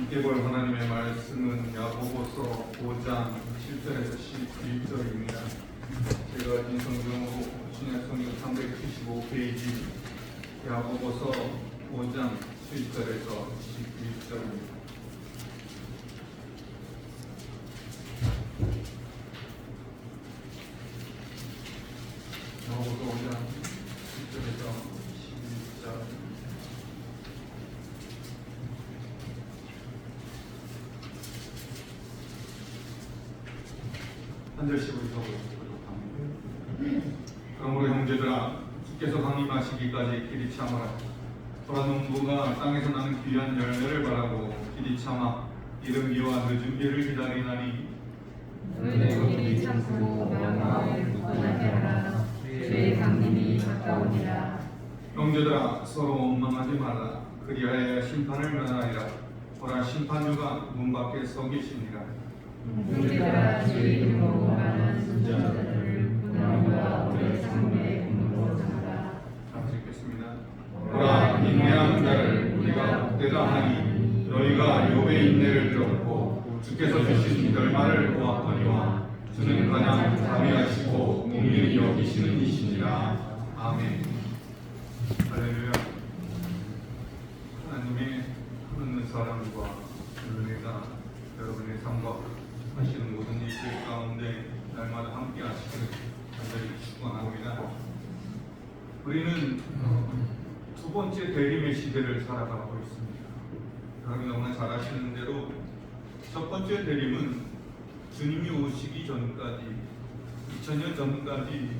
함께 볼 하나님의 말씀은 야고보서 5장 7절에서 11절입니다. 제가 가진 성경으로 신약 성경 375페이지 야고보서 5장 7절에서 11절입니다. 야고보서 5장 7절에서 11절. 한 절씩 읽어보도록 합니다. 그러므로 형제들아, 주께서 강림하시기까지 길이 참으라. 보라, 농부가 땅에서 나는 귀한 열매를 바라고 길이 참아 이른비와 늦은 비를 기다리나니 너희는 길이 참고 명망을 굳건하게 하라. 주의 강림이 가까우니라. 형제들아, 서로 원망하지 말라. 그리하여 심판을 면하리라. 보라, 심판주가 문 밖에 서 계시니라. 형제들아, 주의 이름으로 말하는 순전자들을 분함과 오래 참음의 공로로 삼으라. 같이 읽겠습니다. 보라, 인내하는 자를 우리가 복되다 하니 너희가 욥의 인내를 들었고 주께서 주신 결말을 보았거니와 주는 가장 자비하시고 긍휼히 여기시는 이시니라. 아멘. 할렐루야. 하나님의 하는 사랑과 은혜가 여러분의 삶과 하시는 모든 일들 가운데 날마다 함께 하시기를 간절히 축원합니다. 우리는 두 번째 대림의 시대를 살아가고 있습니다. 여러분 너무나 잘 아시는 대로 첫 번째 대림은 주님이 오시기 전까지 2000년 전까지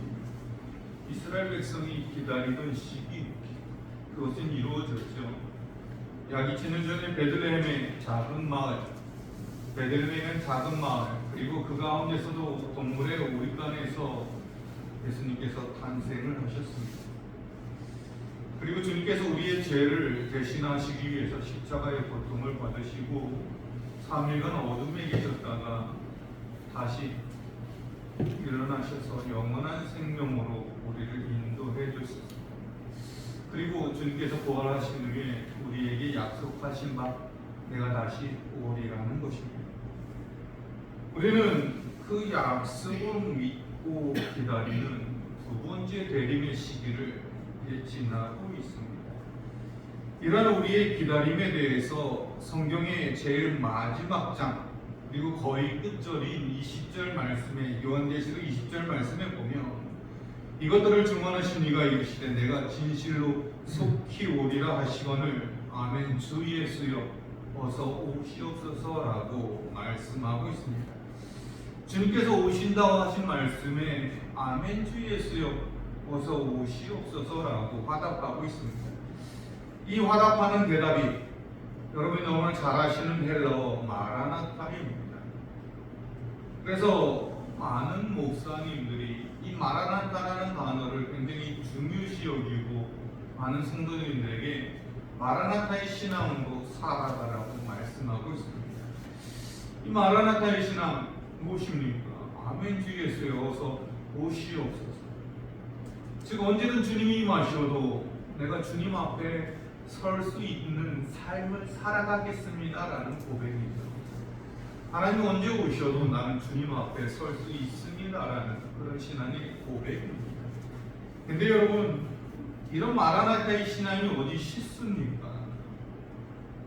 이스라엘 백성이 기다리던 시기, 그것은 이루어졌죠. 약 2000년 전에 베들레헴의 작은 마을, 그리고 그 가운데서도 동물의 오리간에서 예수님께서 탄생을 하셨습니다. 그리고 주님께서 우리의 죄를 대신하시기 위해서 십자가의 고통을 받으시고 3일간 어둠에 계셨다가 다시 일어나셔서 영원한 생명으로 우리를 인도해 주셨습니다. 그리고 주님께서 부활하신 후에 우리에게 약속하신 바 내가 다시 오리라는 것입니다. 우리는 그 약속을 믿고 기다리는 두 번째 대림의 시기를 지나고 있습니다. 이러한 우리의 기다림에 대해서 성경의 제일 마지막 장 그리고 거의 끝절인 20절 말씀에, 요한계시록 20절 말씀에 보면 이것들을 증언하신 이가 이르시되 내가 진실로 속히 오리라 하시거늘 아멘 주 예수여 어서 오시옵소서라고 말씀하고 있습니다. 주님께서 오신다고 하신 말씀에 아멘 주 예수여 어서 오시옵소서라고 화답하고 있습니다. 이 화답하는 대답이 여러분이 너무나 잘 아시는 헬러 마라나타입니다. 그래서 많은 목사님들이 이 마라나타라는 단어를 굉장히 중요시 여기고 많은 성도님들에게 마라나타의 신앙으로 살아가라고 말씀하고 있습니다. 이 마라나타의 신앙 무엇입니까? 아멘 주 예수여 어서 오시옵소서. 즉 언제든 주님이 임하셔도 내가 주님 앞에 설 수 있는 삶을 살아가겠습니다라는 고백이죠. 하나님 언제 오셔도 나는 주님 앞에 설 수 있습니다라는 그런 신앙의 고백입니다. 근데 여러분, 이런 마라나타의 신앙이 어디 쉽습니까?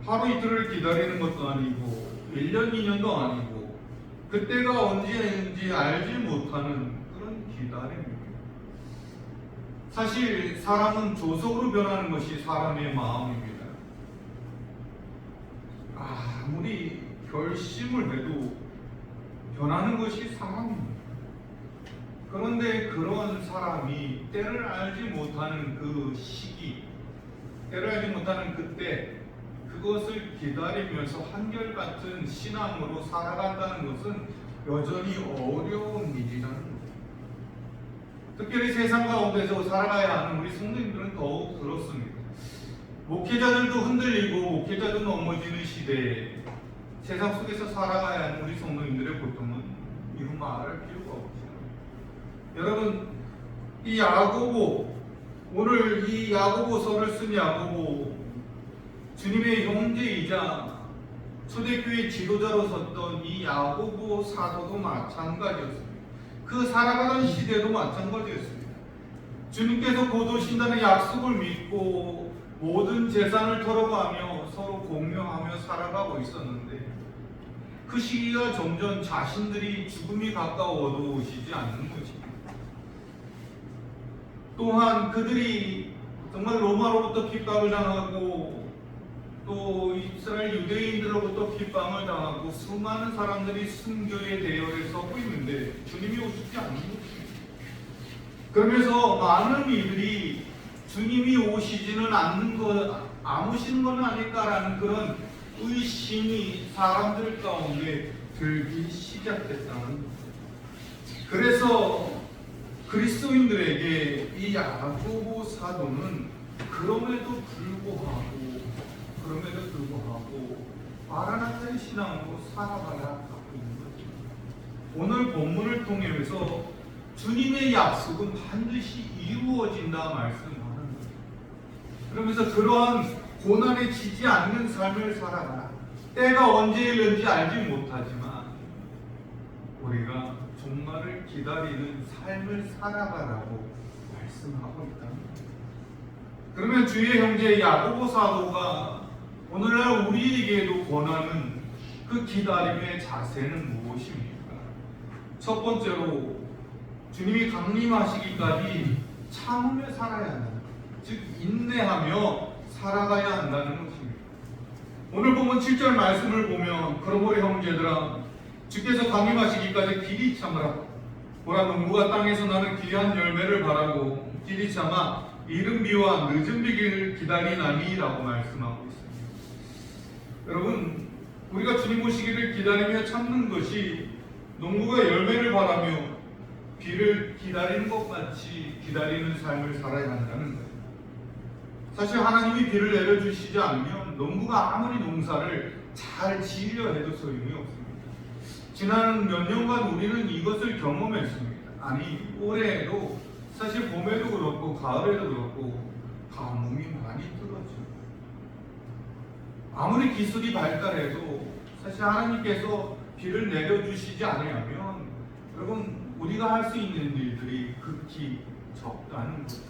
하루 이틀을 기다리는 것도 아니고 1년 2년도 아니고 그때가 언제인지 알지 못하는 그런 기다림입니다. 사실 사람은 조속으로 변하는 것이 사람의 마음입니다. 아무리 결심을 해도 변하는 것이 사람입니다. 그런데 그런 사람이 때를 알지 못하는 그 시기, 때를 알지 못하는 그때 그것을 기다리면서 한결같은 신앙으로 살아간다는 것은 여전히 어려운 일이라는 거예요. 특별히 세상 가운데서 살아가야 하는 우리 성도님들은 더욱 그렇습니다. 목회자들도 흔들리고 목회자도 넘어지는 시대에 세상 속에서 살아가야 하는 우리 성도님들의 고통은 이루 말할 필요가 없죠. 여러분, 이 야고보, 오늘 이 야고보서를 쓴 야고보, 주님의 형제이자 초대교회 지도자로 섰던 이 야고보 사도도 마찬가지였습니다. 그 살아가던 시대도 마찬가지였습니다. 주님께서 곧 오신다는 약속을 믿고 모든 재산을 털어가며 서로 공유하며 살아가고 있었는데 그 시기가 점점 자신들이 죽음이 가까워도 오시지 않는 것입니다. 또한 그들이 정말 로마로부터 핍박을 당하고 또 이스라엘 유대인들로부터 핍박을 당하고 수많은 사람들이 순교의 대열에 서고 있는데 주님이 오시지 않는 것입니다. 그러면서 많은 이들이 주님이 오시지는 않는 것, 안 오시는 것은 아닐까라는 그런 의심이 사람들 가운데 들기 시작했다는 거죠. 그래서 그리스도인들에게 이 야고보 사도는 그럼에도 불구하고 마라나타의 신앙으로 살아가야 하고 있는 거죠. 오늘 본문을 통해서 주님의 약속은 반드시 이루어진다 말씀하는 거죠. 그러면서 그러한 고난에 지지 않는 삶을 살아가라. 때가 언제일는지 알지 못하지만 우리가 종말을 기다리는 삶을 살아가라고 말씀하고 있다. 그러면 주의 형제 야고보 사도가 오늘날 우리에게도 권하는 그 기다림의 자세는 무엇입니까? 첫 번째로 주님이 강림하시기까지 참으며 살아야 한다. 즉 인내하며 살아가야 한다는 것입니다. 오늘 보면 7절 말씀을 보면 그러므로 형제들아 주께서 강림하시기까지 길이 참으라. 보라 농부가 땅에서 나는 귀한 열매를 바라고 길이 참아 이른 비와 늦은 비를 기다리나니라고 말씀하고 있습니다. 여러분 우리가 주님 오시기를 기다리며 참는 것이 농부가 열매를 바라며 비를 기다리는 것 같이 기다리는 삶을 살아야 한다는 거예요. 사실 하나님이 비를 내려주시지 않으면 농부가 아무리 농사를 잘 지으려 해도 소용이 없습니다. 지난 몇 년간 우리는 이것을 경험했습니다. 아니 올해에도 사실 봄에도 그렇고 가을에도 그렇고 가뭄이 많이 들었죠. 아무리 기술이 발달해도 사실 하나님께서 비를 내려주시지 않으면 여러분 우리가 할 수 있는 일들이 극히 적다는 거죠.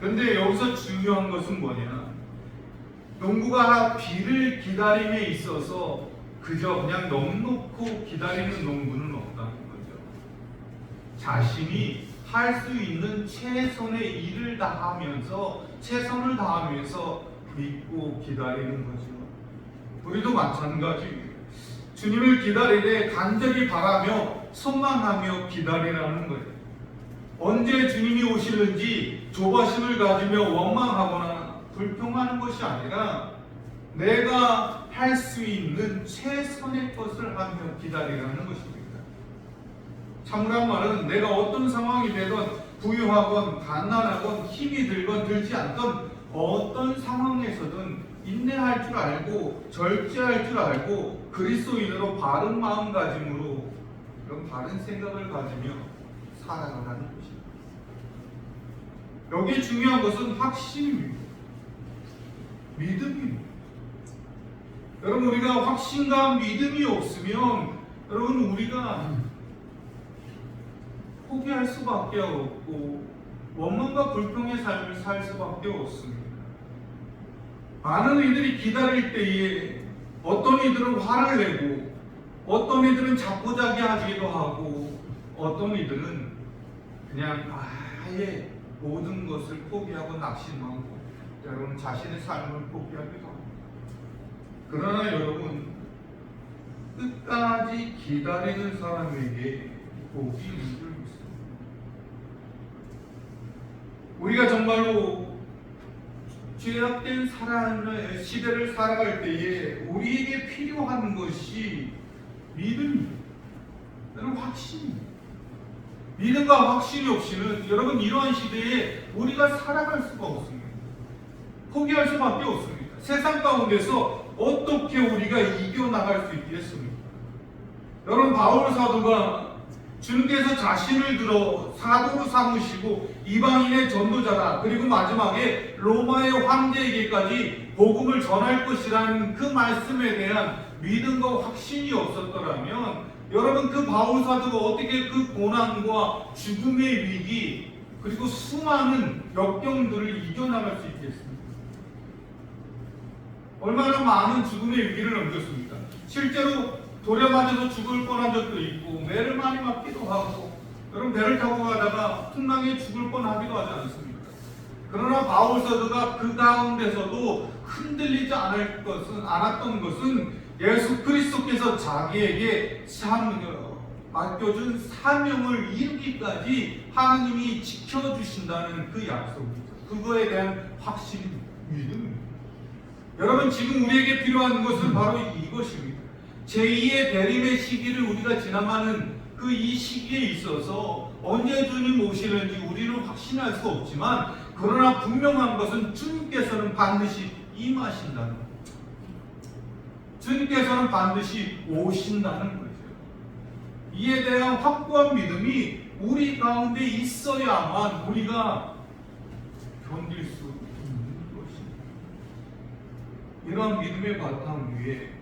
그런데 여기서 중요한 것은 뭐냐? 농부가 비를 기다림에 있어서 그저 그냥 넉넉고 기다리는 농부는 없다는 거죠. 자신이 할 수 있는 최선의 일을 다하면서 최선을 다하면서 믿고 기다리는 거죠. 우리도 마찬가지입니다. 주님을 기다리되 간절히 바라며 소망하며 기다리라는 거예요. 언제 주님이 오시는지 조바심을 가지며 원망하거나 불평하는 것이 아니라 내가 할 수 있는 최선의 것을 하며 기다리라는 것입니다. 참으란 말은 내가 어떤 상황이 되든 부유하건 가난하건 힘이 들건 들지 않건 어떤 상황에서든 인내할 줄 알고 절제할 줄 알고 그리스도인으로 바른 마음가짐으로 그런 바른 생각을 가지며 살아가라는 것입니다. 여기에 중요한 것은 확신입니다. 믿음입니다. 여러분 우리가 확신과 믿음이 없으면 여러분 우리가 포기할 수밖에 없고 원망과 불평의 삶을 살 수밖에 없습니다. 많은 이들이 기다릴 때에 어떤 이들은 화를 내고 어떤 이들은 자포자기하기도 하고 어떤 이들은 그냥 아예 모든 것을 포기하고 낙심하고 여러분 자신의 삶을 포기하기도 합니다. 그러나 여러분 끝까지 기다리는 사람에게 복이 있습니다. 우리가 정말로 죄악된 시대를 살아갈 때에 우리에게 필요한 것이 믿음입니다. 여러분 확신입니다. 믿음과 확신이 없이는 여러분 이러한 시대에 우리가 살아갈 수가 없습니다. 포기할 수밖에 없습니다. 세상 가운데서 어떻게 우리가 이겨나갈 수 있겠습니까? 여러분 바울 사도가 주님께서 자신을 들어 사도로 삼으시고 이방인의 전도자다. 그리고 마지막에 로마의 황제에게까지 복음을 전할 것이라는 그 말씀에 대한 믿음과 확신이 없었더라면 여러분 그 바울 사도가 어떻게 그 고난과 죽음의 위기 그리고 수많은 역경들을 이겨나갈 수 있겠습니까? 얼마나 많은 죽음의 위기를 넘겼습니까? 실제로 돌에 맞아서 죽을 뻔한 적도 있고 매를 많이 맞기도 하고 여러분 배를 타고 가다가 풍랑에 죽을 뻔하기도 하지 않습니까? 그러나 바울 사도가 그 가운데서도 흔들리지 않았던 것은 예수 그리스도께서 자기에게 맡겨준 사명을 이루기까지 하나님이 지켜주신다는 그 약속이죠. 그거에 대한 확신, 믿음. 여러분 지금 우리에게 필요한 것은 바로 이것입니다. 제2의 대림의 시기를 우리가 지나가는 그 이 시기에 있어서 언제 주님 오시는지 우리는 확신할 수 없지만 그러나 분명한 것은 주님께서는 반드시 임하신다는 것. 주님께서는 반드시 오신다는 거죠. 이에 대한 확고한 믿음이 우리 가운데 있어야만 우리가 견딜 수 있는 것입니다. 이러한 믿음의 바탕 위에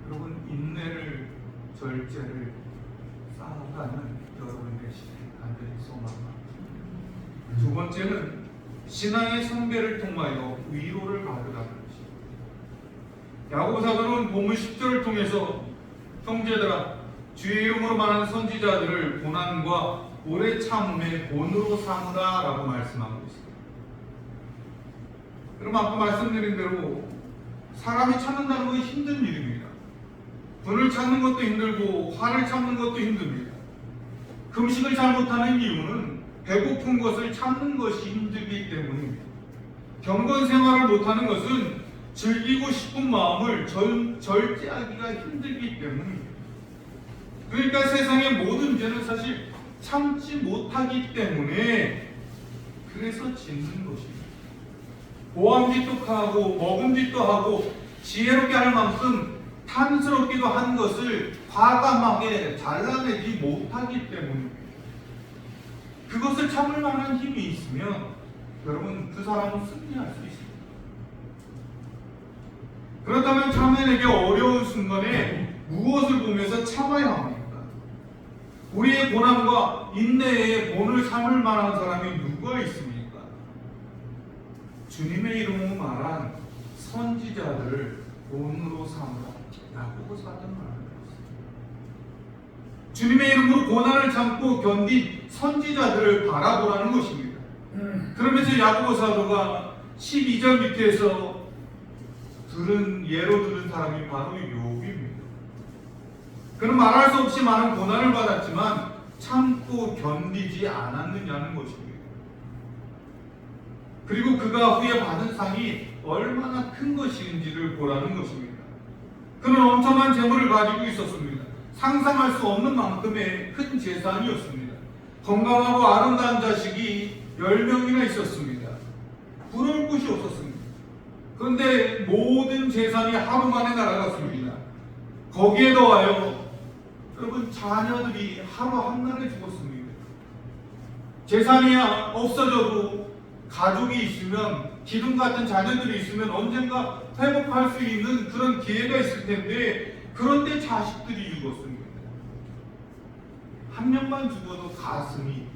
여러분 인내를 절제를 쌓아가는 여러분의 되시길 간절히 소망합니다. 두 번째는 신앙의 성배를 통하여 위로를 받으라는 것입니다. 야고보 사도는 본문 10절을 통해서 형제들아 주의 이름으로 말하는 선지자들을 고난과 오래 참음의 본으로 삼으라 라고 말씀하고 있습니다. 그럼 아까 말씀드린 대로 사람이 참는다는 건 힘든 일입니다. 분을 참는 것도 힘들고 화를 참는 것도 힘듭니다. 금식을 잘 못하는 이유는 배고픈 것을 참는 것이 힘들기 때문입니다. 경건 생활을 못하는 것은 즐기고 싶은 마음을 절제하기가 힘들기 때문입니다. 그러니까 세상의 모든 죄는 사실 참지 못하기 때문에 그래서 짓는 것입니다. 고한 짓도 하고 먹은 짓도 하고 지혜롭게 할 만큼 탐스럽기도 한 것을 과감하게 잘라내지 못하기 때문입니다. 그것을 참을 만한 힘이 있으면 여러분 그 사람은 승리할 수 있습니다. 그렇다면 참아내기 어려운 순간에 무엇을 보면서 참아야 합니까? 우리의 고난과 인내의 본을 삼을 만한 사람이 누가 있습니까? 주님의 이름으로 말한 선지자들을 본으로 삼으라. 야고보 사도는 말하는 것입니다. 주님의 이름으로 고난을 참고 견딘 선지자들을 바라보라는 것입니다. 그러면서 야고보 사도가 12절 밑에서 예로 들은 사람이 바로 욥입니다. 그는 말할 수 없이 많은 고난을 받았지만 참고 견디지 않았느냐는 것입니다. 그리고 그가 후에 받은 상이 얼마나 큰 것인지를 보라는 것입니다. 그는 엄청난 재물을 가지고 있었습니다. 상상할 수 없는 만큼의 큰 재산이었습니다. 건강하고 아름다운 자식이 10명이나 있었습니다. 부러울 곳이 없었습니다. 그런데 모든 재산이 하루 만에 날아갔습니다. 거기에 더하여 여러분 자녀들이 하루 한날에 죽었습니다. 재산이 없어져도 가족이 있으면 기둥 같은 자녀들이 있으면 언젠가 회복할 수 있는 그런 기회가 있을 텐데 그런데 자식들이 죽었습니다. 한 명만 죽어도 가슴이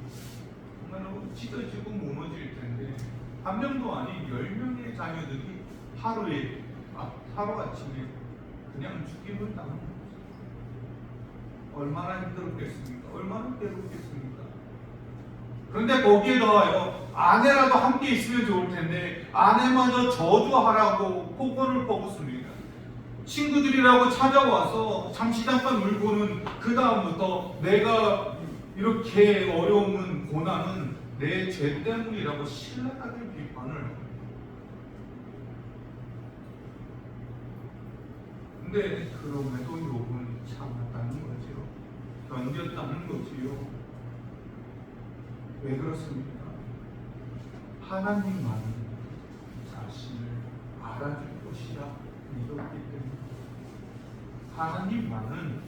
정말 찢어지고 무너질 텐데 한 명도 아닌 10명의 자녀들이 하루아침에 그냥 죽임을 당한 거죠. 얼마나 힘들었겠습니까? 얼마나 괴롭겠습니까? 그런데 거기에 더하여 아내라도 함께 있으면 좋을 텐데 아내마저 저주하라고 폭언을 퍼붓습니다. 친구들이라고 찾아와서 잠깐 울고는 그 다음부터 내가 이렇게 어려움은 고난은 내 죄 때문이라고 신랄하게 비판을 합니다. 근데 그럼에도 욥은 참았다는 거지요. 견뎠다는 거지요. 왜 그렇습니까? 하나님만 자신을 알아줄 것이라 믿었기 때문에 하나님만은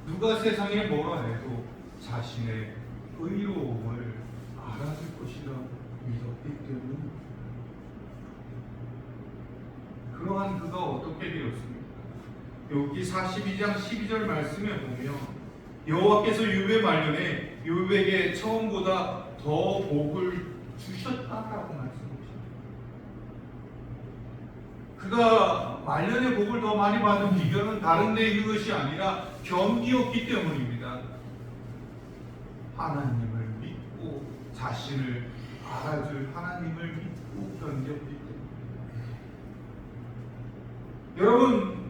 누가 세상에 뭐라 해도 자신의 의로움을 알아줄 것이라고 믿었기 때문에 그러한 그가 어떻게 되었습니까? 욥기 42장 12절 말씀에 보면 여호와께서 욥의 말년에 욥에게 처음보다 더 복을 주셨다라고 말씀하십니다. 그가 말년에 복을 더 많이 받은 비결은 다른 데 있는 것이 아니라 겸비였기 때문입니다. 하나님을 믿고 자신을 알아줄 하나님을 믿고 견뎠기 때문에 여러분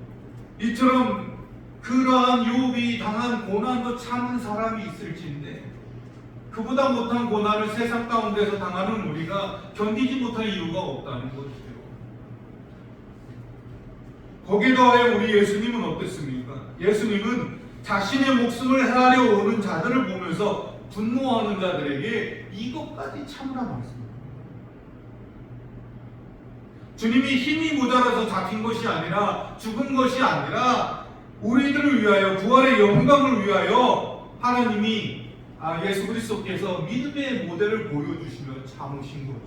이처럼 그러한 욥이 당한 고난도 참은 사람이 있을지인데 그보다 못한 고난을 세상 가운데서 당하는 우리가 견디지 못할 이유가 없다는 것이죠. 거기에 더하여 우리 예수님은 어땠습니까? 예수님은 자신의 목숨을 해하려 오는 자들을 보면서 분노하는 자들에게 이것까지 참으라 말씀합니다. 주님이 힘이 모자라서 잡힌 것이 아니라 죽은 것이 아니라 우리들을 위하여 부활의 영광을 위하여 하나님이 예수 그리스도께서 믿음의 모델을 보여주시며 참으신 거죠.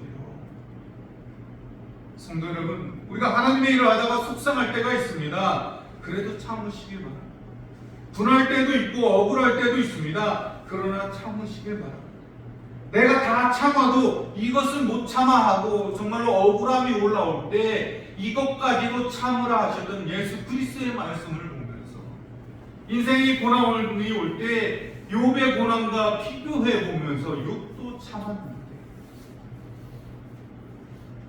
성도 여러분, 우리가 하나님의 일을 하다가 속상할 때가 있습니다. 그래도 참으시길 바랍니다. 분할 때도 있고 억울할 때도 있습니다. 그러나 참으시길 바랍니다. 내가 다 참아도 이것은 못 참아 하고 정말로 억울함이 올라올 때 이것까지도 참으라 하셨던 예수 그리스도의 말씀을 보면서 인생의 고난이 올 때 욥의 고난과 비교해 보면서 욥도 참았는데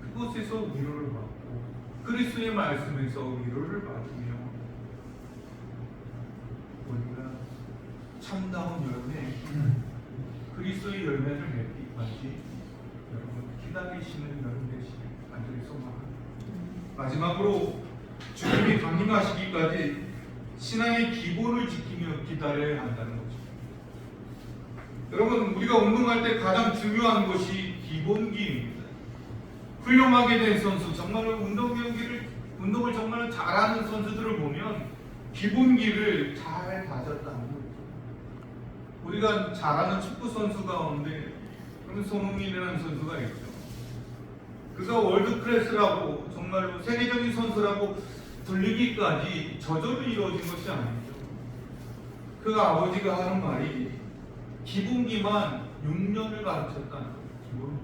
그것에서 위로를 받고 그리스도의 말씀에서 위로를 받으며 우리가 참다운 열매 그리스도의 열매를 맺기까지 여러분 기다리시는 여러분 되시길 간절히 소망합니다. 마지막으로 주님이 강림하시기까지 신앙의 기본을 지키며 기다려야 한다는 거죠. 여러분 우리가 운동할 때 가장 중요한 것이 기본기입니다. 훌륭하게 된 선수, 정말로 운동을 정말 잘하는 선수들을 보면 기본기를 잘 다졌다는 거죠. 우리가 잘 아는 축구 선수 가운데 손흥민이라는 선수가 있죠. 그가 월드 클래스라고 정말로 세계적인 선수라고 불리기까지 저절로 이루어진 것이 아니죠. 그 아버지가 하는 말이 기본기만 6년을 가르쳤다는 거예요.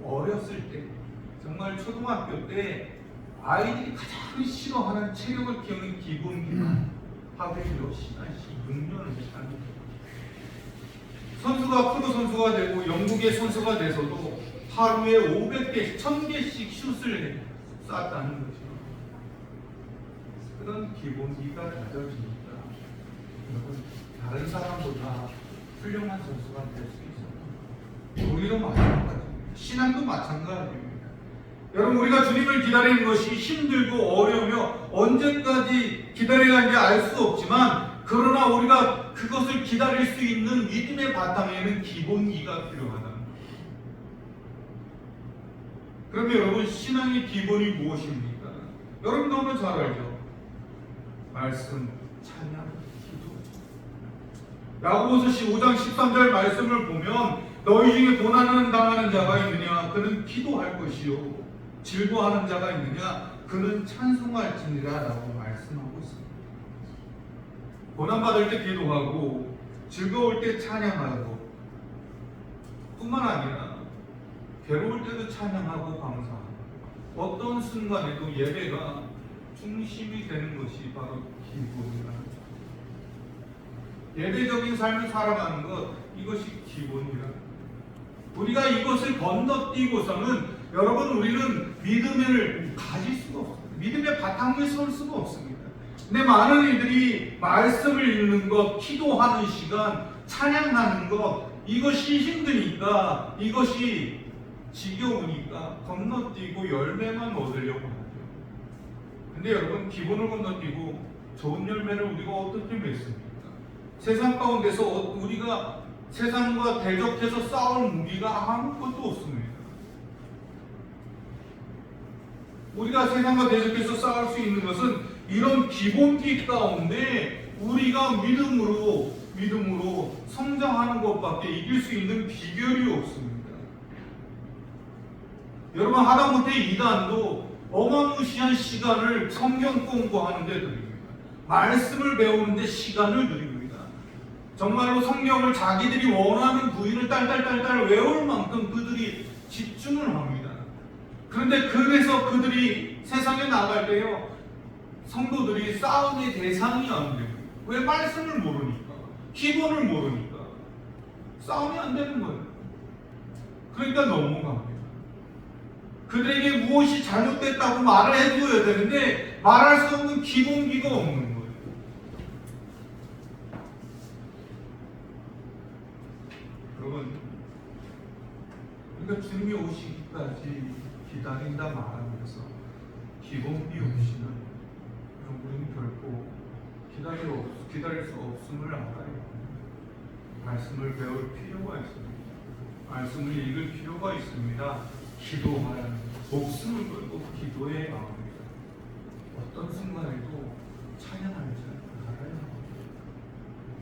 어렸을 때 정말 초등학교 때 아이들이 가장 싫어하는 체력을 키우는 기본기만 하루에 몇 시간씩 6년을 하는 거예요. 선수가 프로 선수가 되고 영국의 선수가 돼서도 하루에 500개, 1000개씩 슛을 쐈다는 거죠. 그런 기본기가 다져지니까 여러분 다른 사람보다 훌륭한 선수가 될 수 있어요. 우리도 마찬가지입니다. 신앙도 마찬가지입니다. 여러분 우리가 주님을 기다리는 것이 힘들고 어려우며 언제까지 기다려야 하는지 알 수 없지만 그러나 우리가 그것을 기다릴 수 있는 믿음의 바탕에는 기본기가 필요하다. 그러면 여러분 신앙의 기본이 무엇입니까? 여러분 너무 잘 알죠. 말씀, 찬양, 기도. 야고보서 5장 13절 말씀을 보면 너희 중에 고난을 당하는 자가 있느냐 그는 기도할 것이요 즐거워하는 자가 있느냐 그는 찬송할지니라 라고 말씀하고 있습니다. 고난받을 때 기도하고 즐거울 때 찬양하고 뿐만 아니라 괴로울 때도 찬양하고 감사하고 어떤 순간에도 예배가 중심이 되는 것이 바로 기본이라는 거죠. 예배적인 삶을 살아가는 것 이것이 기본이라는 거죠. 우리가 이것을 건너뛰고서는 여러분 우리는 믿음을 가질 수가 없습니다. 믿음의 바탕에 설 수가 없습니다. 근데 많은 이들이 말씀을 읽는 것, 기도하는 시간, 찬양하는 것 이것이 힘드니까 이것이 지겨우니까 건너뛰고 열매만 얻으려고 하죠. 근데 여러분 기본을 건너뛰고 좋은 열매를 우리가 어떻게 맺습니까? 세상 가운데서 우리가 세상과 대적해서 싸울 무기가 아무것도 없습니다. 우리가 세상과 대적해서 싸울 수 있는 것은 이런 기본기 가운데 우리가 믿음으로 믿음으로 성장하는 것밖에 이길 수 있는 비결이 없습니다. 여러분, 하다못해 이단도 어마무시한 시간을 성경 공부하는 데 드립니다. 말씀을 배우는데 시간을 드립니다. 정말로 성경을 자기들이 원하는 부위를 딸딸딸딸 외울 만큼 그들이 집중을 합니다. 그런데 그래서 그들이 세상에 나갈 때요, 성도들이 싸움의 대상이 안 됩니다. 왜? 말씀을 모르니까, 기본을 모르니까 싸움이 안 되는 거예요. 그러니까 넘어갑니다. 그들에게 무엇이 잘못됐다고 말을 해줘야 되는데 말할 수 없는 기본기가 없는 거예요. 여러분, 그러니까 주님이 오시기까지 기다린다 말하면서 기본기 없이는 우리는 결코 기다릴 수 없음을 알아요. 말씀을 배울 필요가 있습니다. 말씀을 읽을 필요가 있습니다. 기도하는 목숨을 걸고 기도에 나옵니다. 어떤 순간에도 찬양하지 않아요.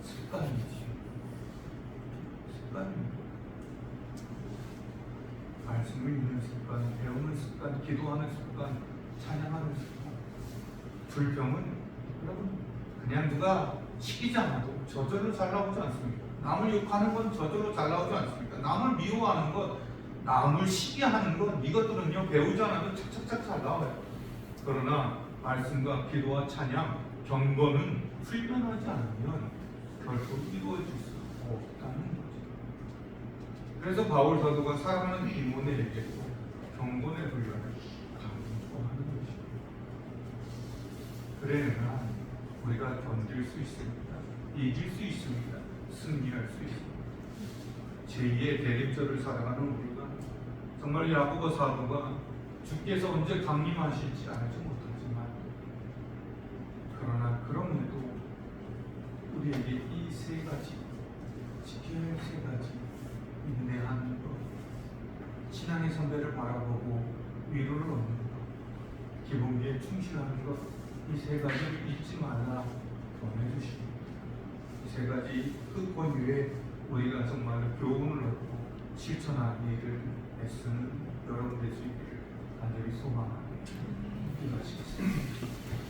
습관이지. 습관입니다. 말씀을 읽는 습관, 배우는 습관, 기도하는 습관, 찬양하는 습관. 불평은 여러분 그냥 누가 시키지 않아도 저절로 잘 나오지 않습니까? 남을 욕하는 건 저절로 잘 나오지 않습니까? 남을 미워하는 것, 남을 시기하는 것, 이것들은요 배우지 않아도 착착착 잘 나와요. 그러나 말씀과 기도와 찬양, 경건은 훈련하지 않으면 결코 이루어질 수 없다는 거죠. 그래서 바울 사도가 사랑하는 디모데에게도 경건의 훈련을 강조하는 것입니다. 그래야 우리가 견딜 수 있습니다. 이길 수 있습니다. 승리할 수 있습니다. 제2의 대립절을 살아가는 우리가 정말 야고보 사도가 주께서 언제 강림하실지 알지 못하지만 그러나 그럼에도 우리에게 이 세 가지 지켜야 할 세 가지 인내하는 것, 신앙의 선배를 바라보고 위로를 얻는 것, 기본기에 충실하는 것, 이 세 가지를 잊지 말라 권해주십니다. 이 세 가지 흑권 위에 우리가 정말 교훈을 얻고 실천하기를 애쓰는 여러분 될 수 있기를 간절히 소망합니다. 기도하시겠습니다.